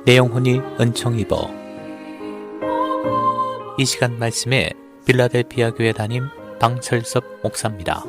내 영혼이 은총 입어. 이 시간 말씀에 필라델피아 교회 담임 방철섭 목사입니다.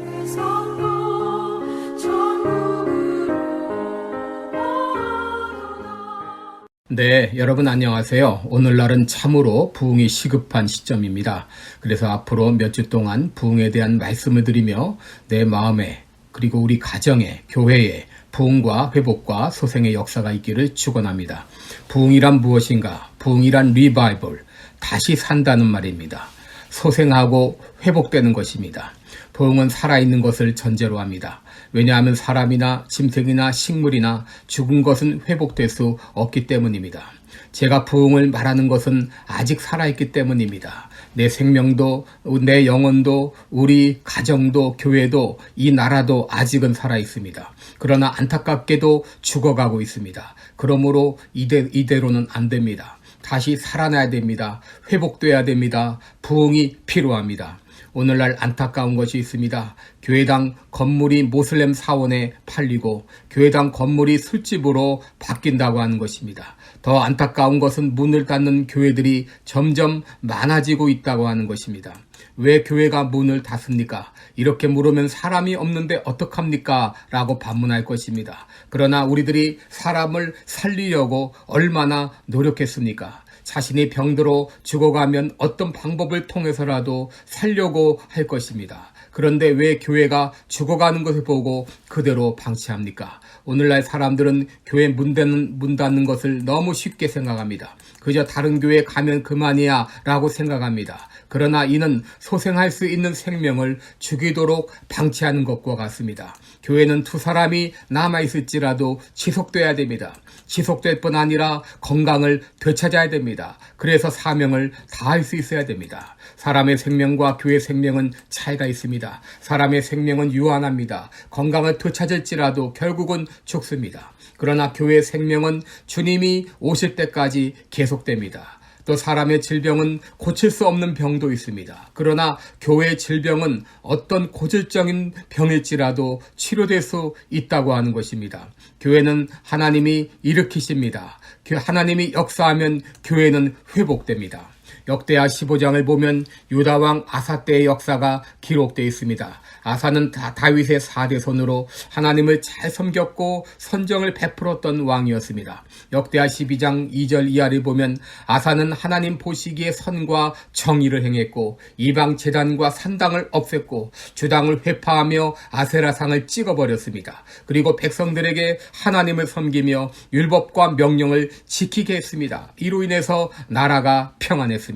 네, 여러분 안녕하세요. 오늘날은 참으로 부흥이 시급한 시점입니다. 그래서 앞으로 몇 주 동안 부흥에 대한 말씀을 드리며 내 마음에 그리고 우리 가정에 교회에 부흥과 회복과 소생의 역사가 있기를 축원합니다. 부흥이란 무엇인가? 부흥이란 리바이벌, 다시 산다는 말입니다. 소생하고 회복되는 것입니다. 부흥은 살아있는 것을 전제로 합니다. 왜냐하면 사람이나 짐승이나 식물이나 죽은 것은 회복될 수 없기 때문입니다. 제가 부흥을 말하는 것은 아직 살아있기 때문입니다. 내 생명도, 내 영혼도, 우리 가정도, 교회도, 이 나라도 아직은 살아있습니다. 그러나 안타깝게도 죽어가고 있습니다. 그러므로 이대로는 안 됩니다. 다시 살아나야 됩니다. 회복돼야 됩니다. 부흥이 필요합니다. 오늘날 안타까운 것이 있습니다. 교회당 건물이 모슬렘 사원에 팔리고 교회당 건물이 술집으로 바뀐다고 하는 것입니다. 더 안타까운 것은 문을 닫는 교회들이 점점 많아지고 있다고 하는 것입니다. 왜 교회가 문을 닫습니까? 이렇게 물으면 사람이 없는데 어떡합니까? 라고 반문할 것입니다. 그러나 우리들이 사람을 살리려고 얼마나 노력했습니까? 자신이 병들어 죽어가면 어떤 방법을 통해서라도 살려고 할 것입니다. 그런데 왜 교회가 죽어가는 것을 보고 그대로 방치합니까? 오늘날 사람들은 교회 문 닫는 것을 너무 쉽게 생각합니다. 그저 다른 교회 가면 그만이야 라고 생각합니다. 그러나 이는 소생할 수 있는 생명을 죽이도록 방치하는 것과 같습니다. 교회는 두 사람이 남아있을지라도 지속돼야 됩니다. 지속될 뿐 아니라 건강을 되찾아야 됩니다. 그래서 사명을 다할 수 있어야 됩니다. 사람의 생명과 교회 생명은 차이가 있습니다. 사람의 생명은 유한합니다. 건강을 되찾을지라도 결국은 죽습니다. 그러나 교회의 생명은 주님이 오실 때까지 계속됩니다. 또 사람의 질병은 고칠 수 없는 병도 있습니다. 그러나 교회의 질병은 어떤 고질적인 병일지라도 치료될 수 있다고 하는 것입니다. 교회는 하나님이 일으키십니다. 하나님이 역사하면 교회는 회복됩니다. 역대하 15장을 보면 유다왕 아사 때의 역사가 기록되어 있습니다. 아사는 다윗의 4대 손으로 하나님을 잘 섬겼고 선정을 베풀었던 왕이었습니다. 역대하 12장 2절 이하를 보면 아사는 하나님 보시기에 선과 정의를 행했고 이방 제단과 산당을 없앴고 주당을 회파하며 아세라상을 찍어버렸습니다. 그리고 백성들에게 하나님을 섬기며 율법과 명령을 지키게 했습니다. 이로 인해서 나라가 평안했습니다.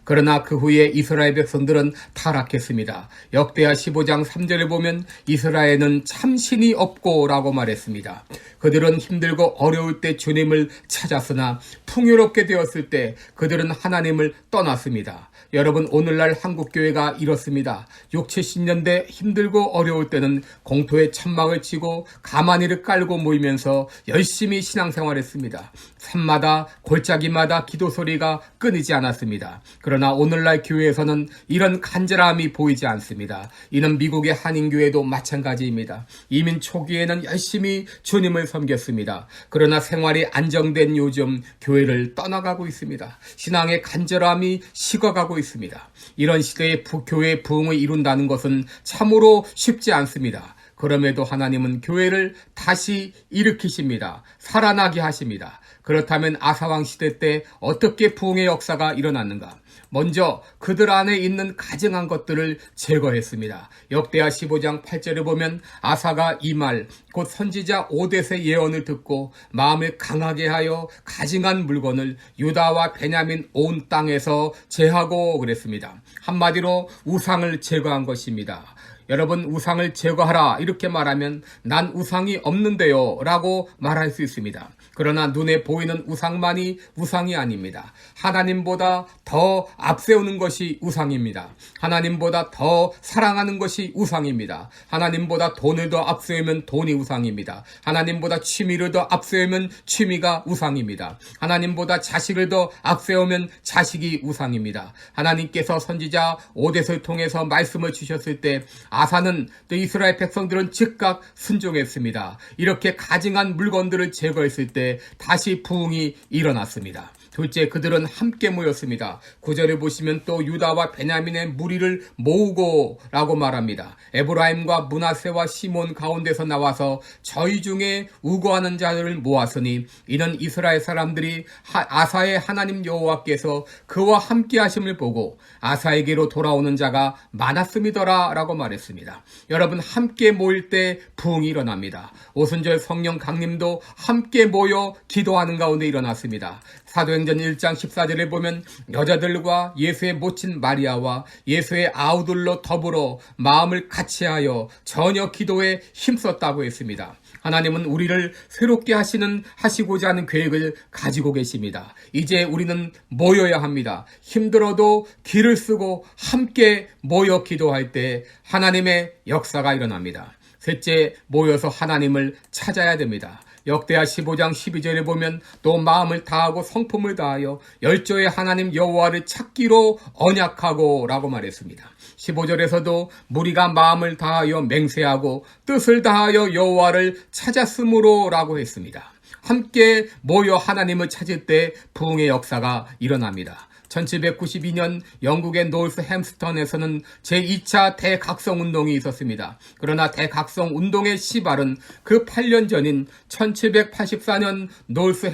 그러나 그 후에 이스라엘 백성들은 타락했습니다. 역대하 15장 3절을 보면 이스라엘은 참신이 없고 라고 말했습니다. 그들은 힘들고 어려울 때 주님을 찾았으나 풍요롭게 되었을 때 그들은 하나님을 떠났습니다. 여러분, 오늘날 한국교회가 이렇습니다. 6, 70년대 힘들고 어려울 때는 공토에 천막을 치고 가마니를 깔고 모이면서 열심히 신앙생활했습니다. 산마다 골짜기마다 기도 소리가 끊이지 않았습니다. 그러나 오늘날 교회에서는 이런 간절함이 보이지 않습니다. 이는 미국의 한인교회도 마찬가지입니다. 이민 초기에는 열심히 주님을 섬겼습니다. 그러나 생활이 안정된 요즘 교회를 떠나가고 있습니다. 신앙의 간절함이 식어가고 있습니다. 이런 시대에 교회의 부흥을 이룬다는 것은 참으로 쉽지 않습니다. 그럼에도 하나님은 교회를 다시 일으키십니다. 살아나게 하십니다. 그렇다면 아사왕 시대 때 어떻게 부흥의 역사가 일어났는가? 먼저 그들 안에 있는 가증한 것들을 제거했습니다. 역대하 15장 8절에 보면 아사가 이 말 곧 선지자 오뎃의 예언을 듣고 마음을 강하게 하여 가증한 물건을 유다와 베냐민 온 땅에서 제하고 그랬습니다. 한마디로 우상을 제거한 것입니다. 여러분, 우상을 제거하라 이렇게 말하면 난 우상이 없는데요 라고 말할 수 있습니다. 그러나 눈에 보이는 우상만이 우상이 아닙니다. 하나님보다 더 앞세우는 것이 우상입니다. 하나님보다 더 사랑하는 것이 우상입니다. 하나님보다 돈을 더 앞세우면 돈이 우상입니다. 하나님보다 취미를 더 앞세우면 취미가 우상입니다. 하나님보다 자식을 더 앞세우면 자식이 우상입니다. 하나님께서 선지자 오뎃을 통해서 말씀을 주셨을 때 아사는 또 이스라엘 백성들은 즉각 순종했습니다. 이렇게 가증한 물건들을 제거했을 때 다시 부흥이 일어났습니다. 둘째, 그들은 함께 모였습니다. 9절에 보시면 또 유다와 베냐민의 무리를 모으고 라고 말합니다. 에브라임과 므낫세와 시몬 가운데서 나와서 저희 중에 우거하는 자들을 모았으니 이는 이스라엘 사람들이 아사의 하나님 여호와께서 그와 함께 하심을 보고 아사에게로 돌아오는 자가 많았음이더라 라고 말했습니다. 여러분, 함께 모일 때 부흥이 일어납니다. 오순절 성령 강림도 함께 모여 기도하는 가운데 일어났습니다. 사도행전 1장 14절에 보면 여자들과 예수의 모친 마리아와 예수의 아우들로 더불어 마음을 같이하여 전혀 기도에 힘썼다고 했습니다. 하나님은 우리를 새롭게 하시고자 하는 계획을 가지고 계십니다. 이제 우리는 모여야 합니다. 힘들어도 길을 쓰고 함께 모여 기도할 때 하나님의 역사가 일어납니다. 셋째, 모여서 하나님을 찾아야 됩니다. 역대하 15장 12절에 보면 또 마음을 다하고 성품을 다하여 열조의 하나님 여호와를 찾기로 언약하고 라고 말했습니다. 15절에서도 무리가 마음을 다하여 맹세하고 뜻을 다하여 여호와를 찾았으므로 라고 했습니다. 함께 모여 하나님을 찾을 때 부흥의 역사가 일어납니다. 1792년 영국의 노스 햄스턴에서는 제2차 대각성 운동이 있었습니다. 그러나 대각성 운동의 시발은 그 8년 전인 1784년 노스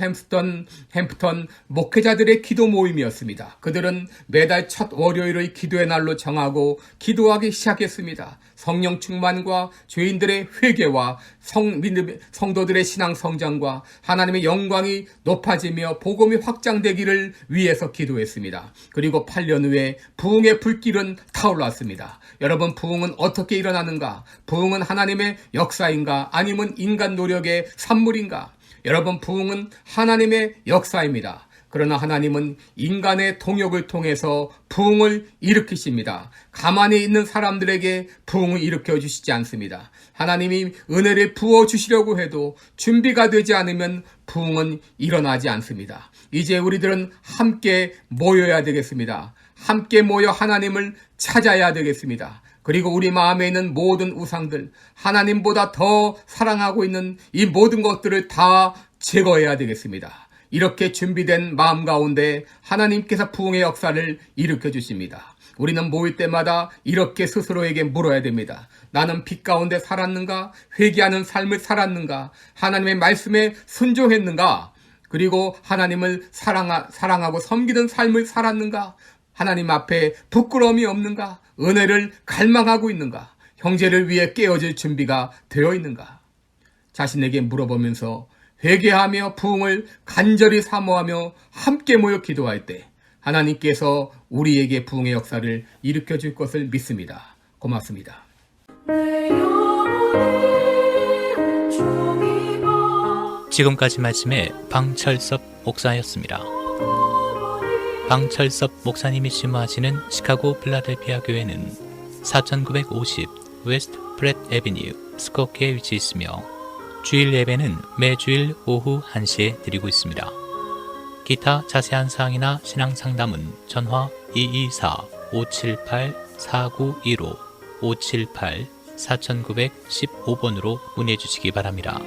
햄프턴 목회자들의 기도 모임이었습니다. 그들은 매달 첫 월요일의 기도의 날로 정하고 기도하기 시작했습니다. 성령 충만과 죄인들의 회개와 성도들의 신앙 성장과 하나님의 영광이 높아지며 복음이 확장되기를 위해서 기도했습니다. 그리고 8년 후에 부흥의 불길은 타올랐습니다. 여러분, 부흥은 어떻게 일어나는가? 부흥은 하나님의 역사인가? 아니면 인간 노력의 산물인가? 여러분, 부흥은 하나님의 역사입니다. 그러나 하나님은 인간의 동역을 통해서 부흥을 일으키십니다. 가만히 있는 사람들에게 부흥을 일으켜 주시지 않습니다. 하나님이 은혜를 부어주시려고 해도 준비가 되지 않으면 부흥은 일어나지 않습니다. 이제 우리들은 함께 모여야 되겠습니다. 함께 모여 하나님을 찾아야 되겠습니다. 그리고 우리 마음에 있는 모든 우상들, 하나님보다 더 사랑하고 있는 이 모든 것들을 다 제거해야 되겠습니다. 이렇게 준비된 마음 가운데 하나님께서 부흥의 역사를 일으켜 주십니다. 우리는 모일 때마다 이렇게 스스로에게 물어야 됩니다. 나는 빛 가운데 살았는가? 회개하는 삶을 살았는가? 하나님의 말씀에 순종했는가? 그리고 하나님을 사랑하고 섬기는 삶을 살았는가? 하나님 앞에 부끄러움이 없는가? 은혜를 갈망하고 있는가? 형제를 위해 깨어질 준비가 되어 있는가? 자신에게 물어보면서 회개하며 부흥을 간절히 사모하며 함께 모여 기도할 때 하나님께서 우리에게 부흥의 역사를 일으켜 줄 것을 믿습니다. 고맙습니다. 지금까지 말씀에 방철섭 목사였습니다. 방철섭 목사님이 심화하시는 시카고 필라델피아 교회는 4950 웨스트 프렛 애비뉴 스코키에 위치해 있으며 주일 예배는 매주일 오후 1시에 드리고 있습니다. 기타 자세한 사항이나 신앙 상담은 전화 224-578-4915 578-4915번으로 문의해 주시기 바랍니다.